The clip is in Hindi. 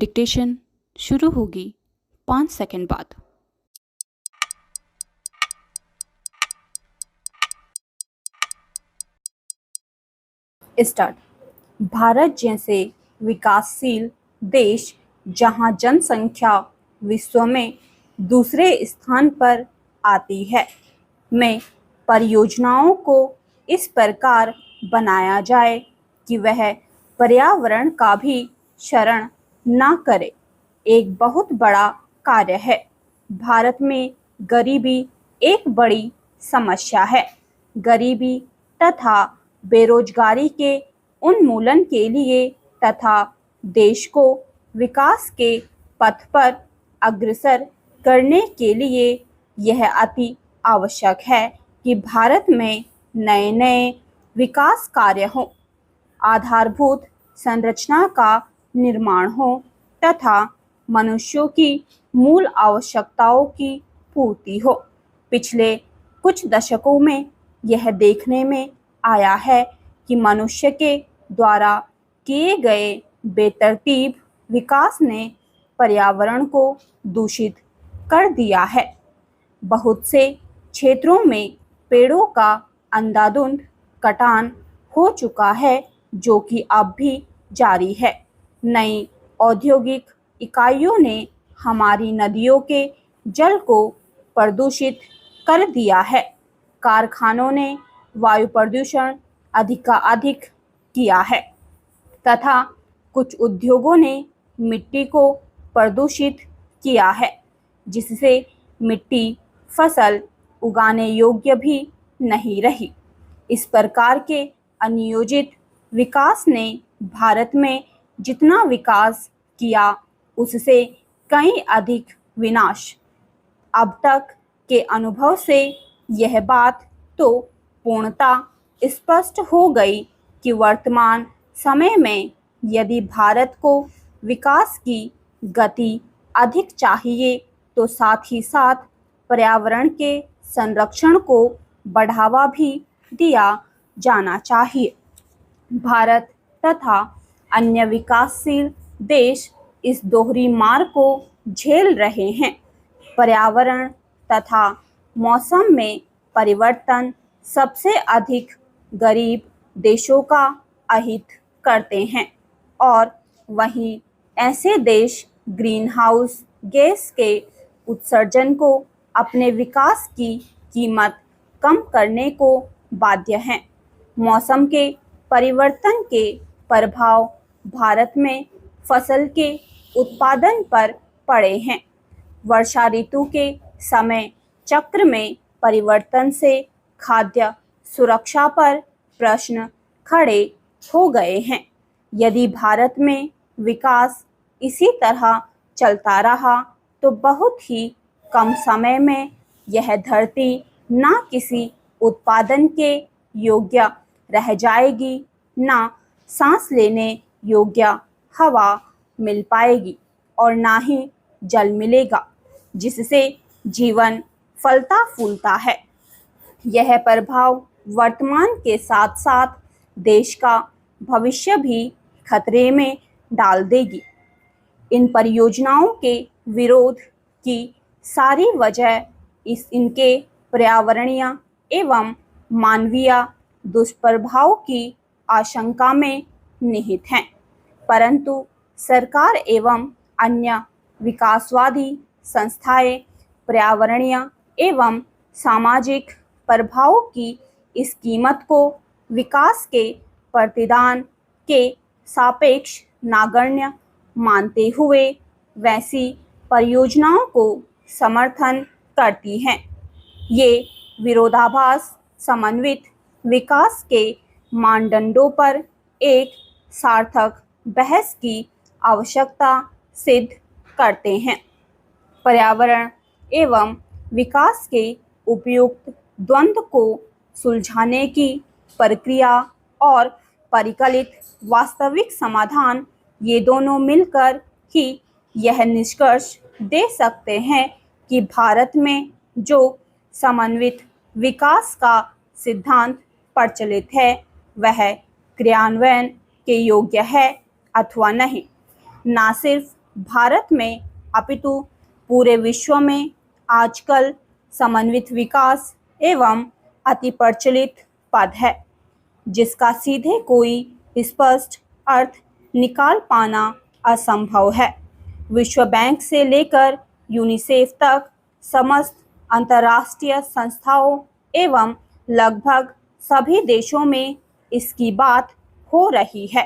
डिक्टेशन शुरू होगी 5 सेकंड बाद। स्टार्ट। भारत जैसे विकासशील देश जहां जनसंख्या विश्व में दूसरे स्थान पर आती है, में परियोजनाओं को इस प्रकार बनाया जाए कि वह पर्यावरण का भी शरण न करे, एक बहुत बड़ा कार्य है। भारत में गरीबी एक बड़ी समस्या है। गरीबी तथा बेरोजगारी के उन्मूलन के लिए तथा देश को विकास के पथ पर अग्रसर करने के लिए यह अति आवश्यक है कि भारत में नए नए विकास कार्य हों, आधारभूत संरचना का निर्माण हो तथा मनुष्यों की मूल आवश्यकताओं की पूर्ति हो। पिछले कुछ दशकों में यह देखने में आया है कि मनुष्य के द्वारा किए गए बेतरतीब विकास ने पर्यावरण को दूषित कर दिया है। बहुत से क्षेत्रों में पेड़ों का अंधाधुंध कटान हो चुका है, जो कि अब भी जारी है। नई औद्योगिक इकाइयों ने हमारी नदियों के जल को प्रदूषित कर दिया है। कारखानों ने वायु प्रदूषण अधिक किया है तथा कुछ उद्योगों ने मिट्टी को प्रदूषित किया है, जिससे मिट्टी फसल उगाने योग्य भी नहीं रही। इस प्रकार के अनियोजित विकास ने भारत में जितना विकास किया उससे कहीं अधिक विनाश। अब तक के अनुभव से यह बात तो पूर्णतः स्पष्ट हो गई कि वर्तमान समय में यदि भारत को विकास की गति अधिक चाहिए तो साथ ही साथ पर्यावरण के संरक्षण को बढ़ावा भी दिया जाना चाहिए। भारत तथा अन्य विकासशील देश इस दोहरी मार को झेल रहे हैं। पर्यावरण तथा मौसम में परिवर्तन सबसे अधिक गरीब देशों का अहित करते हैं और वहीं ऐसे देश ग्रीन हाउस गैस के उत्सर्जन को अपने विकास की कीमत कम करने को बाध्य हैं। मौसम के परिवर्तन के प्रभाव भारत में फसल के उत्पादन पर पड़े हैं। वर्षा ऋतु के समय चक्र में परिवर्तन से खाद्य सुरक्षा पर प्रश्न खड़े हो गए हैं। यदि भारत में विकास इसी तरह चलता रहा तो बहुत ही कम समय में यह धरती न किसी उत्पादन के योग्य रह जाएगी, न सांस लेने योग्य हवा मिल पाएगी और ना ही जल मिलेगा, जिससे जीवन फलता फूलता है। यह प्रभाव वर्तमान के साथ साथ देश का भविष्य भी खतरे में डाल देगी। इन परियोजनाओं के विरोध की सारी वजह इनके पर्यावरणीय एवं मानवीय दुष्प्रभाव की आशंका में निहित हैं, परंतु सरकार एवं अन्य विकासवादी संस्थाएं पर्यावरणीय एवं सामाजिक प्रभाव की इस कीमत को विकास के प्रतिदान के सापेक्ष नगण्य मानते हुए वैसी परियोजनाओं को समर्थन करती हैं। ये विरोधाभास समन्वित विकास के मानदंडों पर एक सार्थक बहस की आवश्यकता सिद्ध करते हैं। पर्यावरण एवं विकास के उपयुक्त द्वंद्व को सुलझाने की प्रक्रिया और परिकलित वास्तविक समाधान, ये दोनों मिलकर ही यह निष्कर्ष दे सकते हैं कि भारत में जो समन्वित विकास का सिद्धांत प्रचलित है वह क्रियान्वयन के योग्य है अथवा नहीं। न सिर्फ भारत में अपितु पूरे विश्व में आजकल समन्वित विकास एवं अति प्रचलित पद है, जिसका सीधे कोई स्पष्ट अर्थ निकाल पाना असंभव है। विश्व बैंक से लेकर यूनिसेफ तक समस्त अंतर्राष्ट्रीय संस्थाओं एवं लगभग सभी देशों में इसकी बात हो रही है।